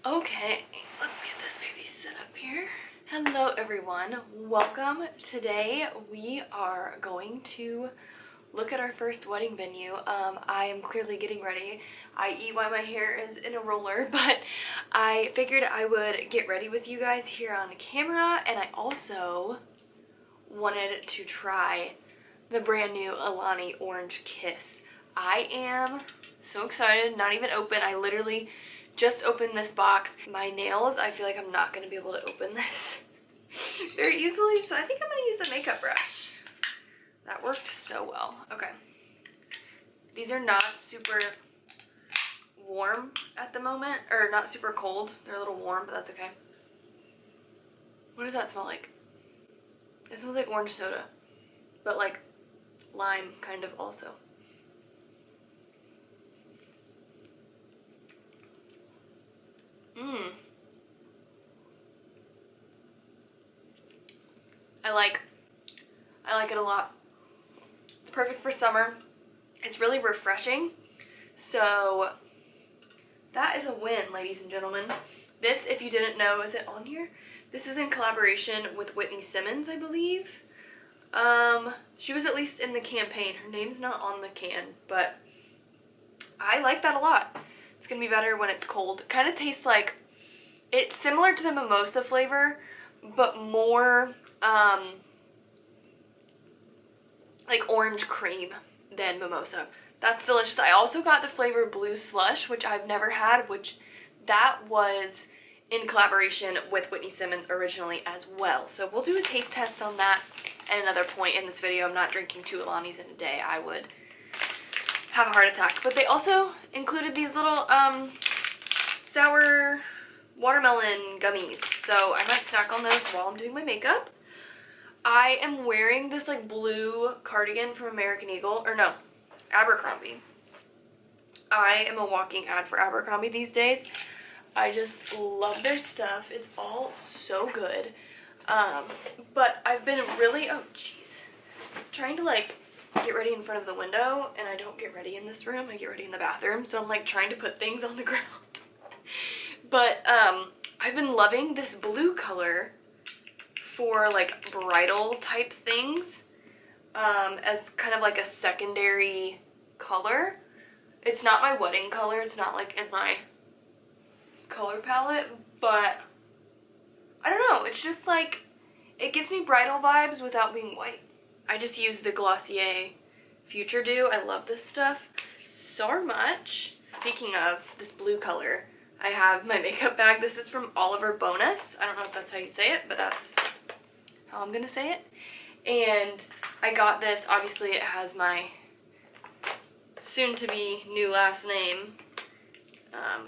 Okay, let's get this baby set up here. Hello everyone, welcome. Today we are going to look at our first wedding venue. I am clearly getting ready, i.e. why my hair is in a roller, but I figured I would get ready with you guys here on camera, and I also wanted to try the brand new Alani Orange Kiss. I am so excited, not even open. I literally just opened this box. My nails, I feel like I'm not going to be able to open this very easily, so I think I'm going to use the makeup brush. That worked so well. Okay. These are not super warm at the moment, or not super cold. They're a little warm, but that's okay. What does that smell like? It smells like orange soda, but like lime kind of also. I like it a lot. It's perfect for summer. It's really refreshing. So that is a win, ladies and gentlemen. This, if you didn't know, is it on here? This is in collaboration with Whitney Simmons, I believe. She was at least in the campaign. Her name's not on the can, but I like that a lot. It's gonna be better when it's cold. It kind of tastes like, it's similar to the mimosa flavor, but more like orange cream than mimosa. That's delicious. I also got the flavor Blue Slush, which I've never had, which that was in collaboration with Whitney Simmons originally as well. So we'll do a taste test on that at another point in this video. I'm not drinking 2 Alanis in a day. I would have a heart attack. But they also included these little sour watermelon gummies. So I might snack on those while I'm doing my makeup. I am wearing this like blue cardigan from American Eagle, or no, Abercrombie. I am a walking ad for Abercrombie these days. I just love their stuff. It's all so good. But I've been really, oh jeez, trying to like get ready in front of the window, and I don't get ready in this room. I get ready in the bathroom. So I'm like trying to put things on the ground. But I've been loving this blue color for like bridal type things as kind of like a secondary color. It's not my wedding color. It's not like in my color palette, but I don't know. It's just like, it gives me bridal vibes without being white. I just use the Glossier Future Dew. I love this stuff so much. Speaking of this blue color, I have my makeup bag. This is from Oliver Bonus. I don't know if that's how you say it, but that's how I'm gonna say it. And I got this, obviously it has my soon-to-be new last name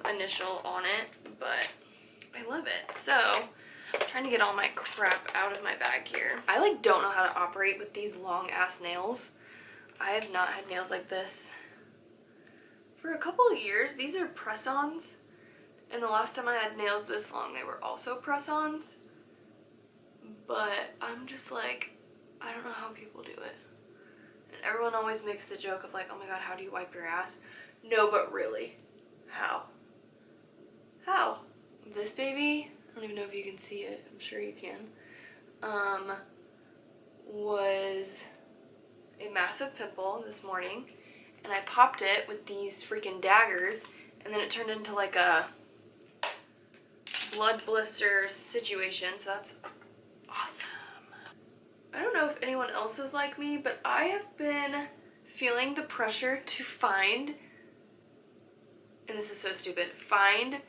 initial on it, but I love it. So I'm trying to get all my crap out of my bag here. I like don't know how to operate with these long ass nails. I have not had nails like this for a couple of years. These are press-ons, and the last time I had nails this long they were also press-ons, but I'm just like, I don't know how people do it. And everyone always makes the joke of like, oh my god, how do you wipe your ass? No, but really, how? How? This baby, I don't even know if you can see it, I'm sure you can, was a massive pimple this morning, and I popped it with these freaking daggers, and then it turned into like a blood blister situation, so that's awesome. I don't know if anyone else is like me, but I have been feeling the pressure to find, and this is so stupid, find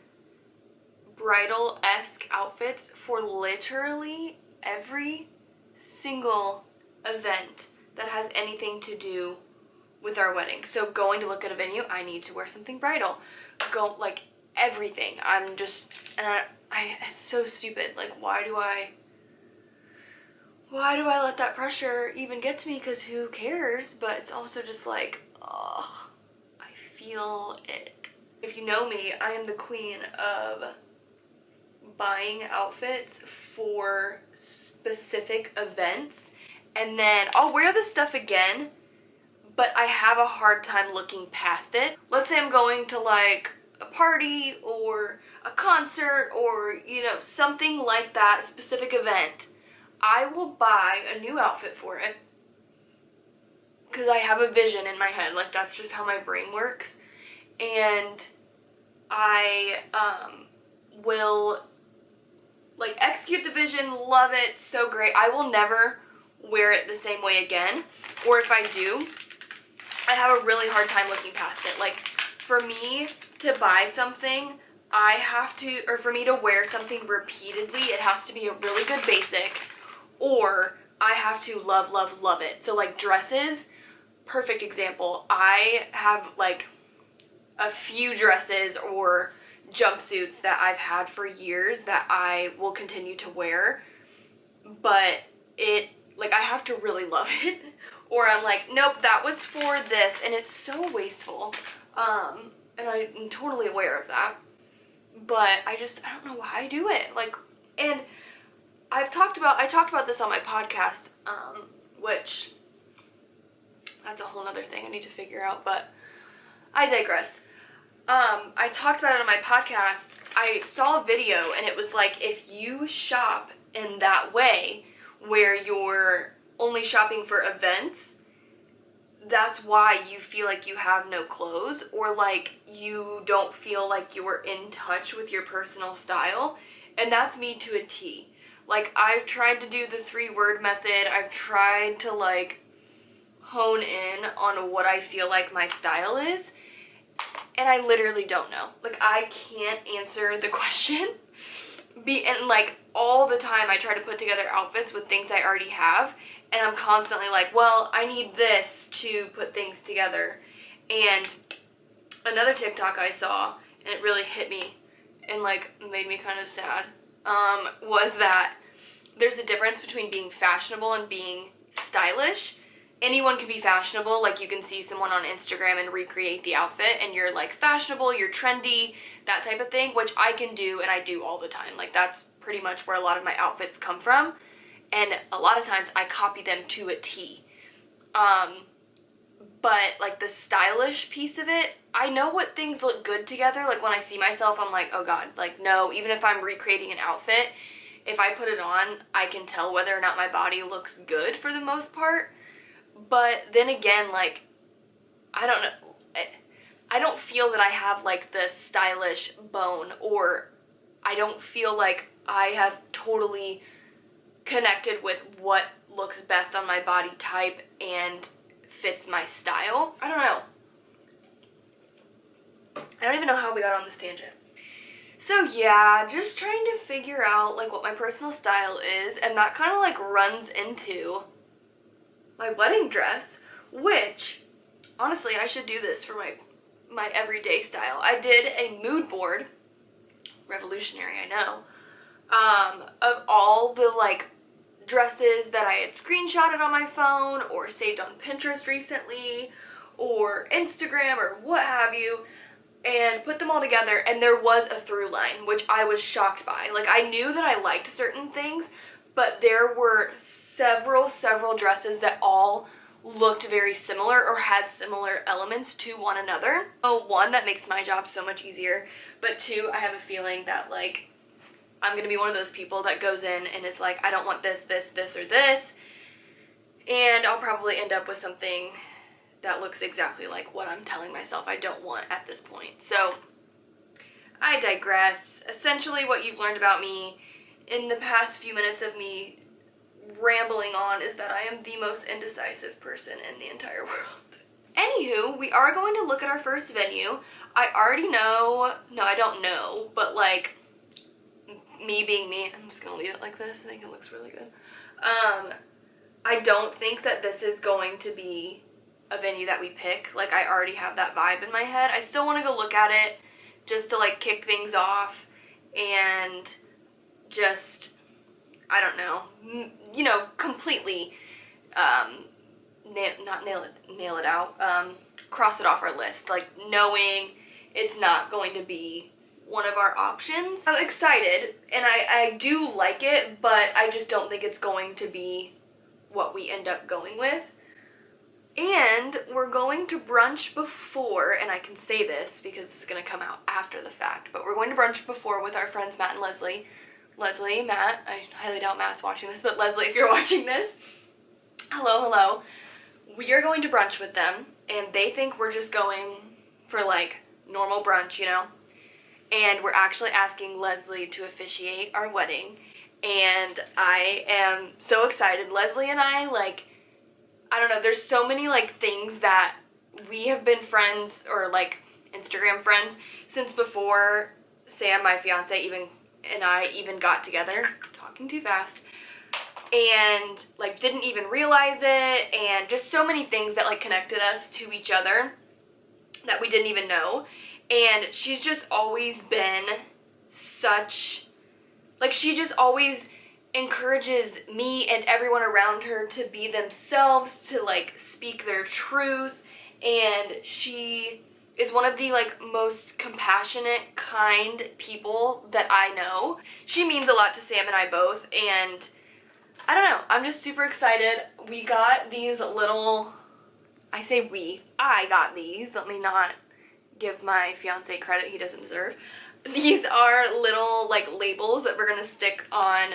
bridal-esque outfits for literally every single event that has anything to do with our wedding. So going to look at a venue, I need to wear something bridal. Go, like, everything. I'm just, and I it's so stupid. Like, why do I let that pressure even get to me? Because who cares? But it's also just like, oh, I feel it. If you know me, I am the queen of buying outfits for specific events, and then I'll wear the stuff again, but I have a hard time looking past it. Let's say I'm going to like a party or a concert or, you know, something like that, specific event, I will buy a new outfit for it. Because I have a vision in my head. Like, that's just how my brain works. And I will, like, execute the vision, love it, so great. I will never wear it the same way again. Or if I do, I have a really hard time looking past it. Like, for me to buy something, I have to, or for me to wear something repeatedly, it has to be a really good basic, or I have to love, love, love it. So, like, dresses, perfect example. I have, like, a few dresses or jumpsuits that I've had for years that I will continue to wear, but it, like, I have to really love it, or I'm like, nope, that was for this, and it's so wasteful, and I'm totally aware of that, but I don't know why I do it, like, and I talked about this on my podcast, which, that's a whole nother thing I need to figure out, but I digress. I talked about it on my podcast. I saw a video, and it was like, if you shop in that way, where you're only shopping for events, that's why you feel like you have no clothes, or like you don't feel like you're in touch with your personal style. And that's me to a T. Like, I've tried to do the 3-word method. I've tried to, like, hone in on what I feel like my style is, and I literally don't know. Like, I can't answer the question. And like, all the time I try to put together outfits with things I already have, and I'm constantly like, well, I need this to put things together. And another TikTok I saw, and it really hit me and like made me kind of sad, was that there's a difference between being fashionable and being stylish. Anyone can be fashionable. Like, you can see someone on Instagram and recreate the outfit, and you're like fashionable, you're trendy, that type of thing, which I can do, and I do all the time. Like, that's pretty much where a lot of my outfits come from, and a lot of times I copy them to a T. But like the stylish piece of it, I know what things look good together. Like, when I see myself, I'm like, oh god, like, no. Even if I'm recreating an outfit, if I put it on, I can tell whether or not my body looks good for the most part. But then again, like, I don't know, I don't feel that I have, like, the stylish bone, or I don't feel like I have totally connected with what looks best on my body type and fits my style. I don't know. I don't even know how we got on this tangent. So yeah, just trying to figure out, like, what my personal style is, and that kind of, like, runs into my wedding dress, which, honestly, I should do this for my everyday style. I did a mood board, revolutionary, I know, of all the, like, dresses that I had screenshotted on my phone or saved on Pinterest recently or Instagram or what have you, and put them all together, and there was a through line, which I was shocked by. Like, I knew that I liked certain things, but there were several dresses that all looked very similar or had similar elements to one another. Oh, one, that makes my job so much easier, but two, I have a feeling that, like, I'm gonna be one of those people that goes in and is like, I don't want this, this, this, or this, and I'll probably end up with something that looks exactly like what I'm telling myself I don't want at this point. So, I digress. Essentially, what you've learned about me in the past few minutes of me rambling on is that I am the most indecisive person in the entire world. Anywho, we are going to look at our first venue. I already know, no, I don't know, but like, me being me, I'm just gonna leave it like this. I think it looks really good. I don't think that this is going to be a venue that we pick. Like, I already have that vibe in my head. I still want to go look at it just to, like, kick things off and just, I don't know, you know, completely nail it out, cross it off our list, like, knowing it's not going to be one of our options. I'm excited, and I do like it, but I just don't think it's going to be what we end up going with. And we're going to brunch before, and I can say this because it's going to come out after the fact, but we're going to brunch before with our friends Matt and Leslie. Leslie, Matt, I highly doubt Matt's watching this, but Leslie, if you're watching this, hello. We are going to brunch with them, and they think we're just going for like normal brunch, you know? And we're actually asking Leslie to officiate our wedding, and I am so excited. Leslie and I, like, I don't know, there's so many like things that we have been friends or like Instagram friends since before Sam, my fiance, and I even got together. Talking too fast. And like didn't even realize it, and just so many things that like connected us to each other that we didn't even know. And she's just always been such, like, she just always encourages me and everyone around her to be themselves, to like speak their truth, and she is one of the like most compassionate, kind people that I know. She means a lot to Sam and I both, and I don't know, I'm just super excited. We got these little, I got these, let me not give my fiance credit he doesn't deserve. These are little like labels that we're gonna stick on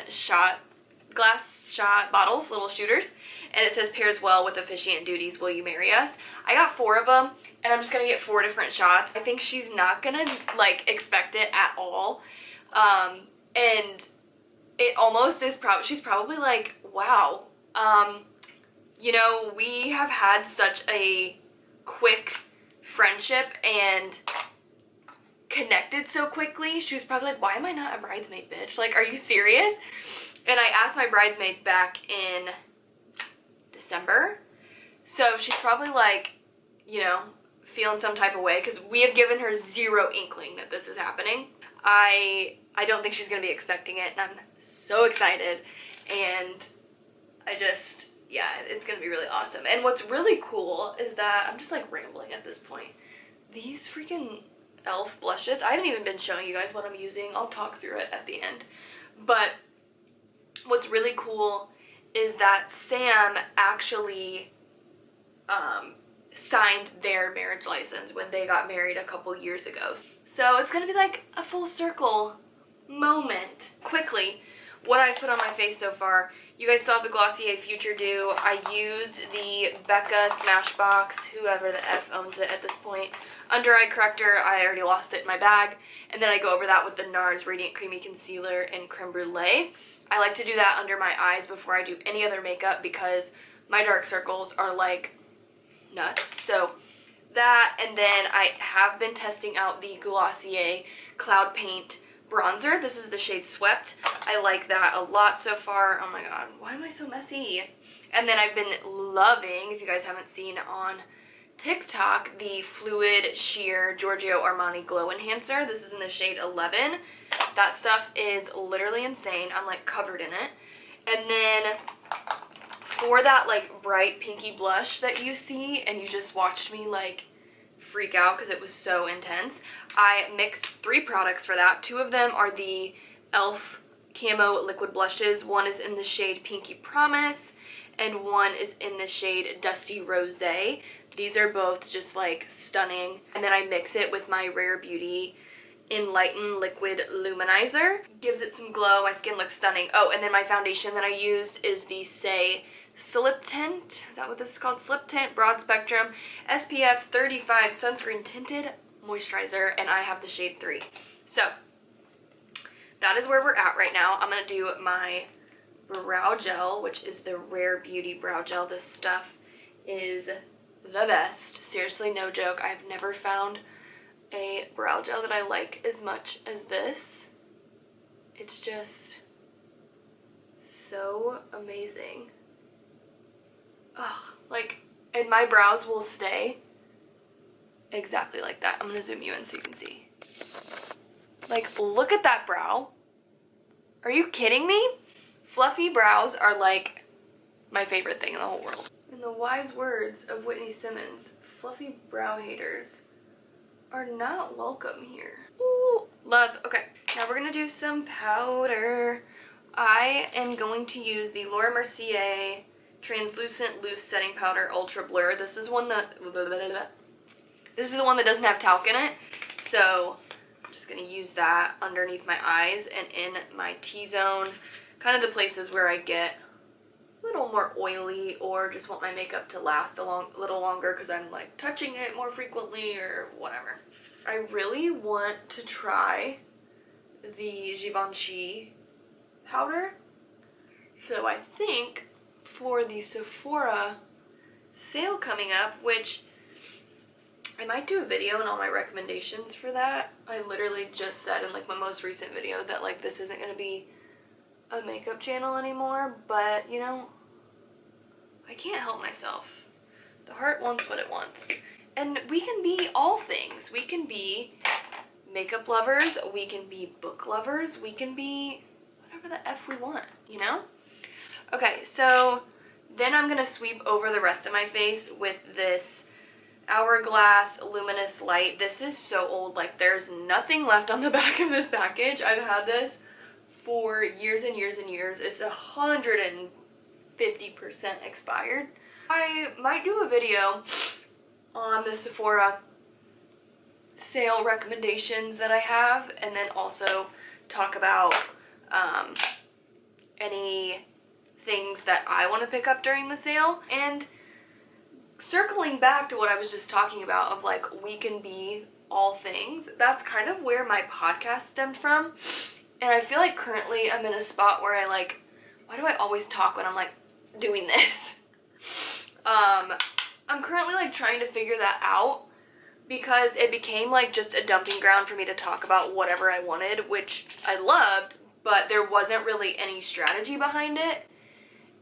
glass shot bottles, little shooters, and it says pairs well with officiant duties, will you marry us? I got 4 of them, and I'm just gonna get 4 different shots. I think she's not gonna like expect it at all, and it almost is she's probably like, wow, you know, we have had such a quick friendship and connected so quickly. She was probably like, why am I not a bridesmaid, bitch? Like, are you serious? And I asked my bridesmaids back in December, so she's probably like, you know, feeling some type of way, because we have given her zero inkling that this is happening. I don't think she's gonna be expecting it, and I'm so excited, and yeah, it's gonna be really awesome. And what's really cool is that, I'm just like rambling at this point, these freaking e.l.f. blushes, I haven't even been showing you guys what I'm using. I'll talk through it at the end. But what's really cool is that Sam actually signed their marriage license when they got married a couple years ago. So it's gonna be like a full circle moment. Quickly, what I've put on my face so far, you guys saw the Glossier Future Dew. I used the Becca Smashbox, whoever the F owns it at this point, under eye corrector. I already lost it in my bag. And then I go over that with the NARS Radiant Creamy Concealer in Creme Brulee. I like to do that under my eyes before I do any other makeup because my dark circles are like nuts. So that, and then I have been testing out the Glossier Cloud Paint bronzer. This is the shade Swept. I like that a lot so far. Oh my god, why am I so messy? And then I've been loving, if you guys haven't seen on TikTok, the Fluid Sheer Giorgio Armani Glow Enhancer. This is in the shade 11. That stuff is literally insane. I'm like covered in it. And then for that like bright pinky blush that you see, and you just watched me like freak out because it was so intense, I mixed 3 products for that. 2 of them are the e.l.f. Camo Liquid Blushes. One is in the shade Pinky Promise, and one is in the shade Dusty Rosé. These are both just like stunning. And then I mix it with my Rare Beauty Enlighten Liquid Luminizer. Gives it some glow. My skin looks stunning. Oh, and then my foundation that I used is the Say Slip Tint. Is that what this is called? Slip Tint Broad Spectrum SPF 35 Sunscreen Tinted Moisturizer, and I have the shade 3. So that is where we're at right now. I'm going to do my brow gel, which is the Rare Beauty Brow Gel. This stuff is the best. Seriously, no joke. I've never found a brow gel that I like as much as this. It's just so amazing. Ugh, like, and my brows will stay exactly like that. I'm gonna zoom you in so you can see. Like, look at that brow. Are you kidding me? Fluffy brows are like my favorite thing in the whole world. In the wise words of Whitney Simmons, fluffy brow haters are not welcome here. Ooh, love. Okay, now we're gonna do some powder. I am going to use the Laura Mercier Translucent Loose Setting Powder Ultra Blur. This is one that, this is the one that doesn't have talc in it. So I'm just going to use that underneath my eyes and in my T-zone, kind of the places where I get a little more oily or just want my makeup to last a little longer because I'm like touching it more frequently or whatever. I really want to try the Givenchy powder. So I think for the Sephora sale coming up, which I might do a video and all my recommendations for that. I literally just said in like my most recent video that like this isn't going to be a makeup channel anymore, but you know, I can't help myself. The heart wants what it wants. And we can be all things. We can be makeup lovers, we can be book lovers, we can be whatever the F we want, you know? Okay, so then I'm going to sweep over the rest of my face with this Hourglass Luminous Light. This is so old, like there's nothing left on the back of this package. I've had this for years and years and years. It's 150% expired. I might do a video on the Sephora sale recommendations that I have, and then also talk about any things that I want to pick up during the sale. And circling back to what I was just talking about of like we can be all things, that's kind of where my podcast stemmed from. And I feel like currently I'm in a spot where I like, why do I always talk when I'm like doing this? I'm currently like trying to figure that out because it became like just a dumping ground for me to talk about whatever I wanted, which I loved, but there wasn't really any strategy behind it.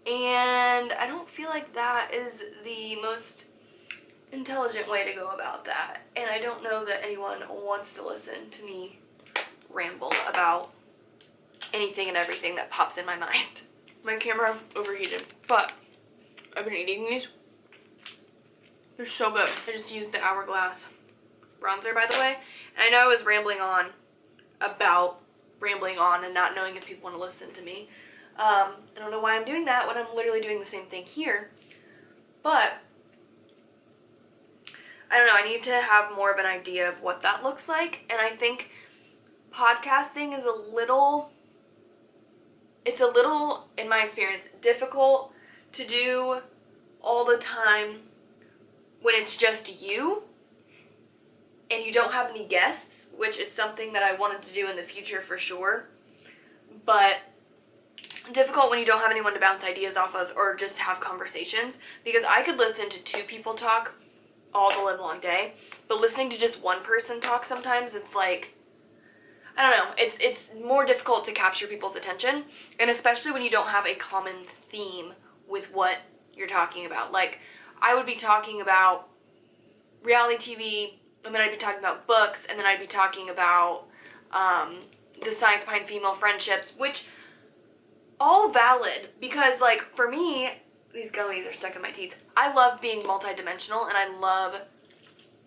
And I don't feel like that is the most intelligent way to go about that. And I don't know that anyone wants to listen to me ramble about anything and everything that pops in my mind. My camera overheated, but I've been eating these. They're so good. I just used the Hourglass bronzer, by the way. And I know I was rambling on about rambling on and not knowing if people want to listen to me. I don't know why I'm doing that when I'm literally doing the same thing here. But I don't know, I need to have more of an idea of what that looks like. And I think podcasting is it's a little, in my experience, difficult to do all the time when it's just you and you don't have any guests, which is something that I wanted to do in the future for sure. But difficult when you don't have anyone to bounce ideas off of or just have conversations, because I could listen to two people talk all the live long day, but listening to just one person talk sometimes it's like, I don't know, it's more difficult to capture people's attention, and especially when you don't have a common theme with what you're talking about. Like, I would be talking about reality TV, and then I'd be talking about books, and then I'd be talking about the science behind female friendships, which all valid, because like for me, these gummies are stuck in my teeth. I love being multidimensional, and I love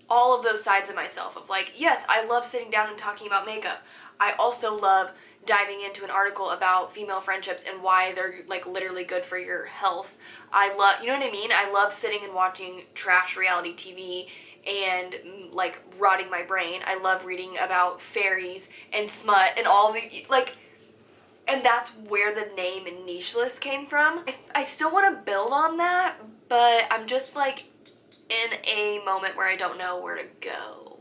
all of those sides of myself of like, yes, I love sitting down and talking about makeup. I also love diving into an article about female friendships and why they're like literally good for your health. I love, you know what I mean? I love sitting and watching trash reality TV and like rotting my brain. I love reading about fairies and smut and all the like, and that's where the name and niche list came from. I still want to build on that, but I'm just like in a moment where I don't know where to go.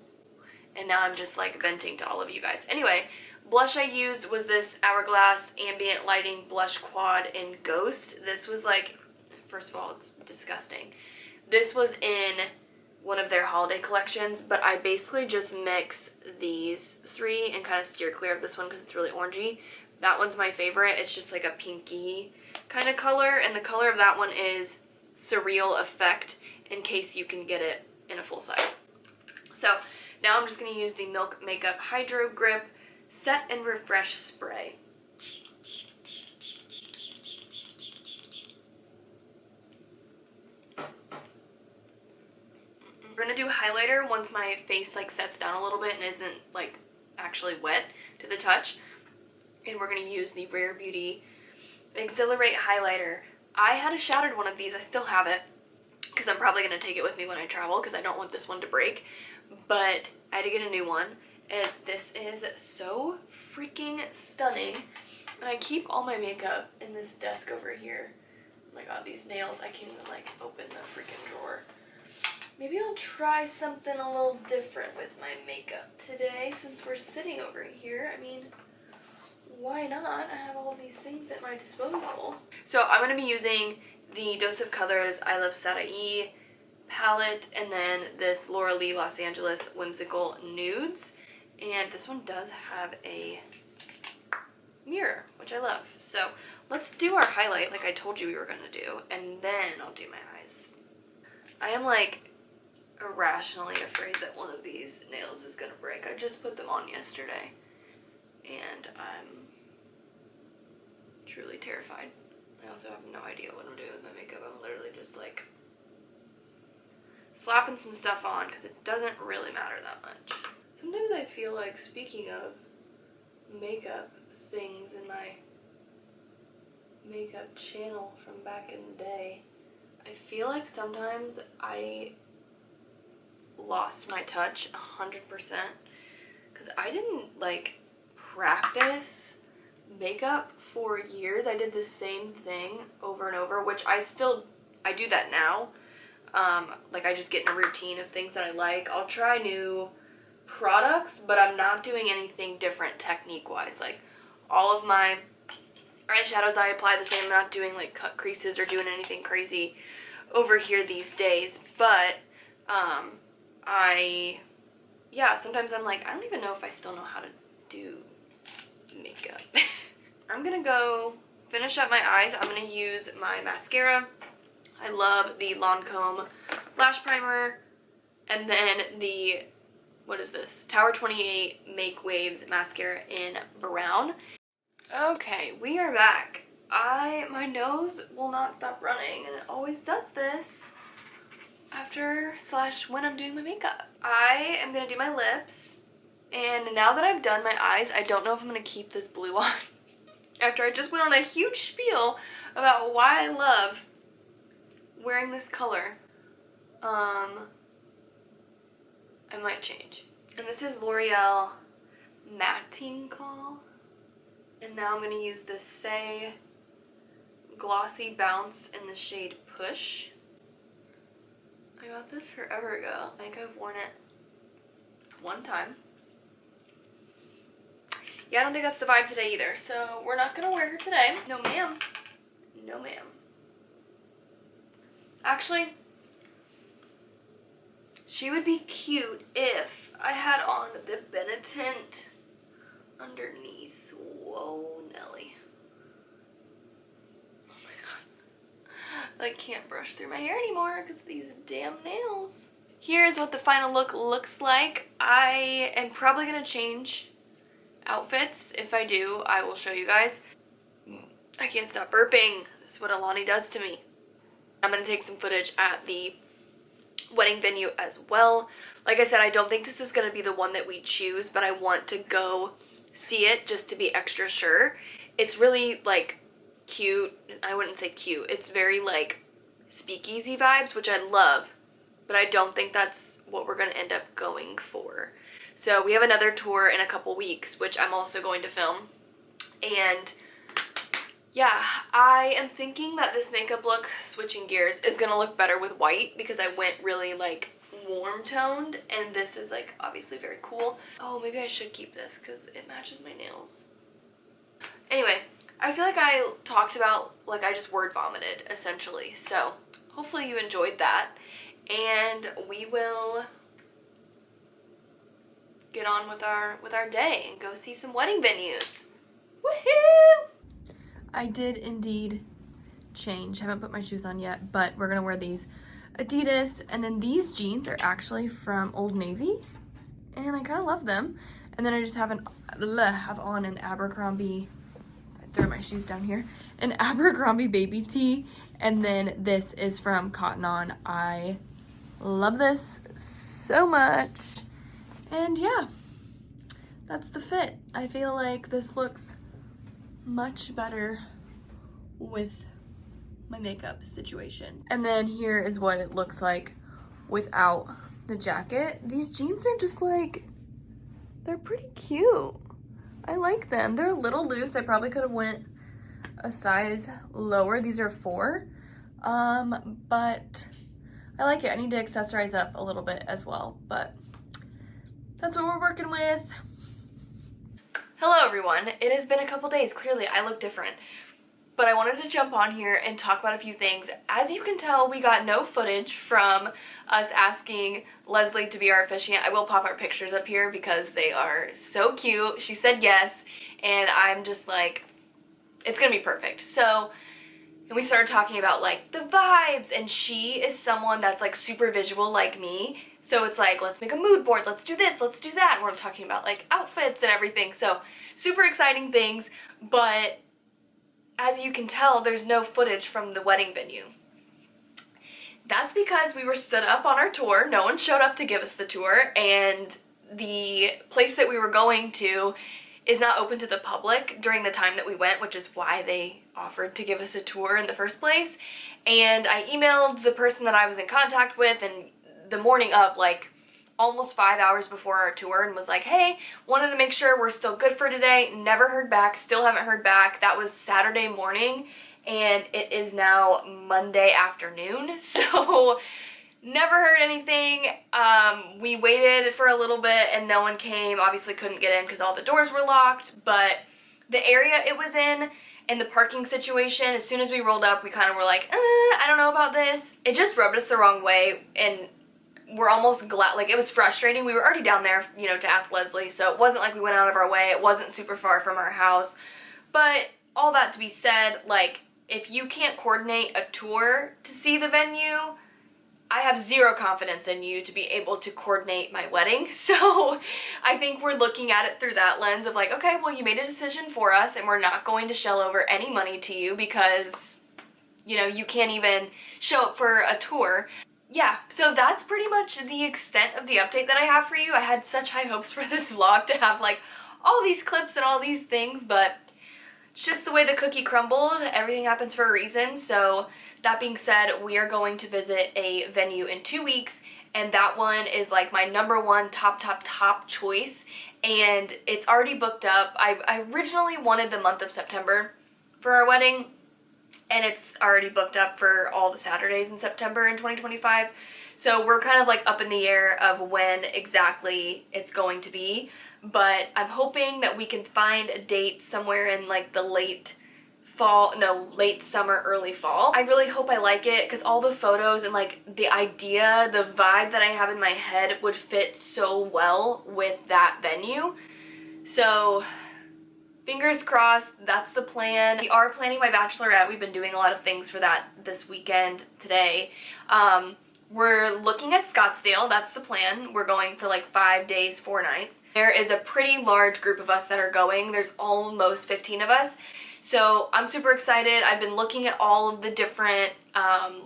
And now I'm just like venting to all of you guys. Anyway, blush I used was this Hourglass Ambient Lighting Blush Quad in Ghost. This was like, first of all, it's disgusting. This was in one of their holiday collections, but I basically just mix these three and kind of steer clear of this one because it's really orangey. That one's my favorite. It's just like a pinky kind of color, and the color of that one is Surreal Effect, in case you can get it in a full size. So now I'm just going to use the Milk Makeup Hydro Grip Set and Refresh Spray. We're going to do highlighter once my face like sets down a little bit and isn't like actually wet to the touch. And we're going to use the Rare Beauty Exhilarate Highlighter. I had a shattered one of these. I still have it because I'm probably going to take it with me when I travel because I don't want this one to break. But I had to get a new one. And this is so freaking stunning. And I keep all my makeup in this desk over here. Oh my god, these nails, I can't even like open the freaking drawer. Maybe I'll try something a little different with my makeup today since we're sitting over here. I mean, why not? I have all these things at my disposal. So I'm going to be using the Dose of Colors I Love Sarai palette and then this Laura Lee Los Angeles Whimsical Nudes. And this one does have a mirror, which I love. So let's do our highlight like I told you we were going to do, and then I'll do my eyes. I am like irrationally afraid that one of these nails is going to break. I just put them on yesterday and I'm truly terrified. I also have no idea what I'm doing with my makeup. I'm literally just like slapping some stuff on because it doesn't really matter that much. Sometimes I feel like, speaking of makeup things in my makeup channel from back in the day, I feel like sometimes I lost my touch 100% because I didn't like practice makeup for years. I did the same thing over and over, which I do that now. Like I just get in a routine of things that I like. I'll try new products, but I'm not doing anything different technique wise. Like all of my eyeshadows I apply the same. I'm not doing like cut creases or doing anything crazy over here these days. But sometimes I'm like, I don't even know if I still know how to do makeup. I'm gonna go finish up my eyes. I'm gonna use my mascara. I love the Lancome Lash Primer, and then the, what is this? Tower 28 Make Waves Mascara in brown. Okay, we are back. My nose will not stop running, and it always does this when I'm doing my makeup. I am gonna do my lips, and now that I've done my eyes, I don't know if I'm gonna keep this blue on. After I just went on a huge spiel about why I love wearing this color, I might change. And this is L'Oreal Matting Call. And now I'm going to use this Say Glossy Bounce in the shade Push. I got this forever ago. I think I've worn it one time. Yeah, I don't think that's the vibe today either, so we're not going to wear her today. No ma'am. No ma'am. Actually, she would be cute if I had on the Benetint underneath. Whoa, Nelly. Oh my god. I can't brush through my hair anymore because of these damn nails. Here's what the final look looks like. I am probably going to change outfits. If I do, I will show you guys. I can't stop burping. This is what Alani does to me. I'm going to take some footage at the wedding venue as well. Like I said, I don't think this is going to be the one that we choose, but I want to go see it just to be extra sure. It's really like cute. I wouldn't say cute. It's very like speakeasy vibes, which I love, but I don't think that's what we're going to end up going for. So we have another tour in a couple weeks, which I'm also going to film. And yeah, I am thinking that this makeup look, switching gears, is going to look better with white because I went really like warm toned, and this is like obviously very cool. Oh, maybe I should keep this because it matches my nails. Anyway, I feel like I talked about, like I just word vomited essentially. So hopefully you enjoyed that, and we will get on with our day and go see some wedding venues. Woohoo! I did indeed change. Haven't put my shoes on yet, but we're gonna wear these Adidas, and then these jeans are actually from Old Navy, and I kind of love them. And then I just have on an Abercrombie, I threw my shoes down here, an Abercrombie baby tee, and then this is from Cotton On. I love this so much, and yeah, that's the fit. I feel like this looks much better with my makeup situation. And then here is what it looks like without the jacket. These jeans are just like, they're pretty cute. I like them. They're a little loose. I probably could have went a size lower. These are 4, but I like it. I need to accessorize up a little bit as well, but that's what we're working with. Hello everyone. It has been a couple days. Clearly I look different, but I wanted to jump on here and talk about a few things. As you can tell, we got no footage from us asking Leslie to be our officiant. I will pop our pictures up here because they are so cute. She said yes, and I'm just like, it's gonna be perfect. So, and we started talking about like the vibes, and she is someone that's like super visual like me. So it's like, let's make a mood board, let's do this, let's do that. And we're talking about like outfits and everything. So super exciting things, but as you can tell, there's no footage from the wedding venue. That's because we were stood up on our tour. No one showed up to give us the tour, and the place that we were going to is not open to the public during the time that we went, which is why they offered to give us a tour in the first place. And I emailed the person that I was in contact with, and the morning of, like almost 5 hours before our tour, and was like, hey, wanted to make sure we're still good for today. Never heard back, still haven't heard back. That was Saturday morning, and it is now Monday afternoon, so never heard anything. We waited for a little bit and no one came. Obviously couldn't get in because all the doors were locked, but the area it was in and the parking situation, as soon as we rolled up, we kind of were like, I don't know about this. It just rubbed us the wrong way, and we're almost glad, like it was frustrating. We were already down there, you know, to ask Leslie, so it wasn't like we went out of our way. It wasn't super far from our house. But all that to be said, like, if you can't coordinate a tour to see the venue, I have zero confidence in you to be able to coordinate my wedding. So I think we're looking at it through that lens of like, okay, well, you made a decision for us and we're not going to shell over any money to you because, you know, you can't even show up for a tour. Yeah, so that's pretty much the extent of the update that I have for you. I had such high hopes for this vlog to have like all these clips and all these things, but it's just the way the cookie crumbled. Everything happens for a reason. So that being said, we are going to visit a venue in 2 weeks, and that one is like my #1 top choice, and it's already booked up. I originally wanted the month of September for our wedding, and it's already booked up for all the Saturdays in September in 2025. So we're kind of like up in the air of when exactly it's going to be, but I'm hoping that we can find a date somewhere in like the late summer, early fall. I really hope I like it because all the photos and like the idea, the vibe that I have in my head would fit so well with that venue. So fingers crossed, that's the plan. We are planning my bachelorette. We've been doing a lot of things for that this weekend today. We're looking at Scottsdale. That's the plan. We're going for like 5 days, 4 nights. There is a pretty large group of us that are going. There's almost 15 of us. So I'm super excited. I've been looking at all of the different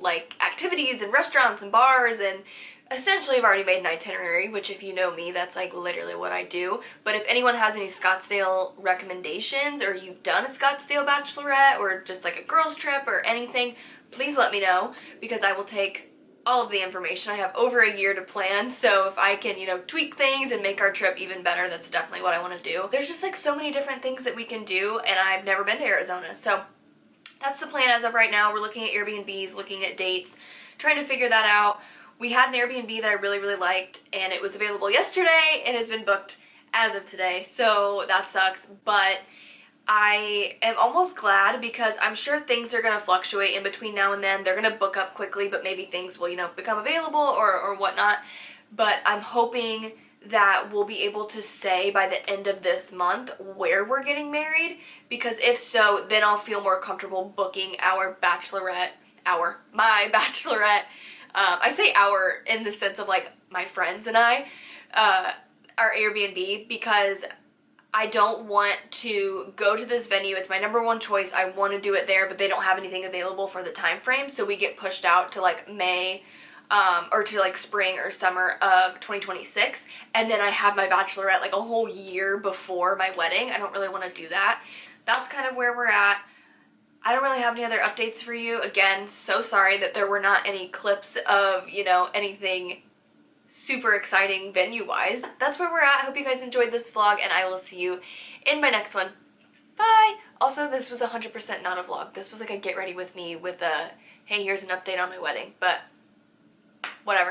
like activities and restaurants and bars, and essentially I've already made an itinerary, which if you know me, that's like literally what I do. But if anyone has any Scottsdale recommendations, or you've done a Scottsdale bachelorette or just like a girls trip or anything, please let me know, because I will take all of the information. I have over a year to plan, so if I can, you know, tweak things and make our trip even better, that's definitely what I want to do. There's just like so many different things that we can do, and I've never been to Arizona, so that's the plan as of right now. We're looking at Airbnbs, looking at dates, trying to figure that out. We had an Airbnb that I really, really liked, and it was available yesterday and has been booked as of today, so that sucks, but I am almost glad because I'm sure things are going to fluctuate in between now and then. They're going to book up quickly, but maybe things will, you know, become available or whatnot. But I'm hoping that we'll be able to say by the end of this month where we're getting married, because if so, then I'll feel more comfortable booking my bachelorette. I say our in the sense of like my friends and I, our Airbnb, because I don't want to go to this venue. It's my #1 choice. I want to do it there, but they don't have anything available for the time frame, so we get pushed out to like May or to like spring or summer of 2026, and then I have my bachelorette like a whole year before my wedding. I don't really want to do that. That's kind of where we're at. I don't really have any other updates for you. Again, so sorry that there were not any clips of, you know, anything super exciting venue-wise. That's where we're at. I hope you guys enjoyed this vlog, and I will see you in my next one. Bye! Also, this was 100% not a vlog. This was like a get ready with me with a, hey, here's an update on my wedding, but whatever.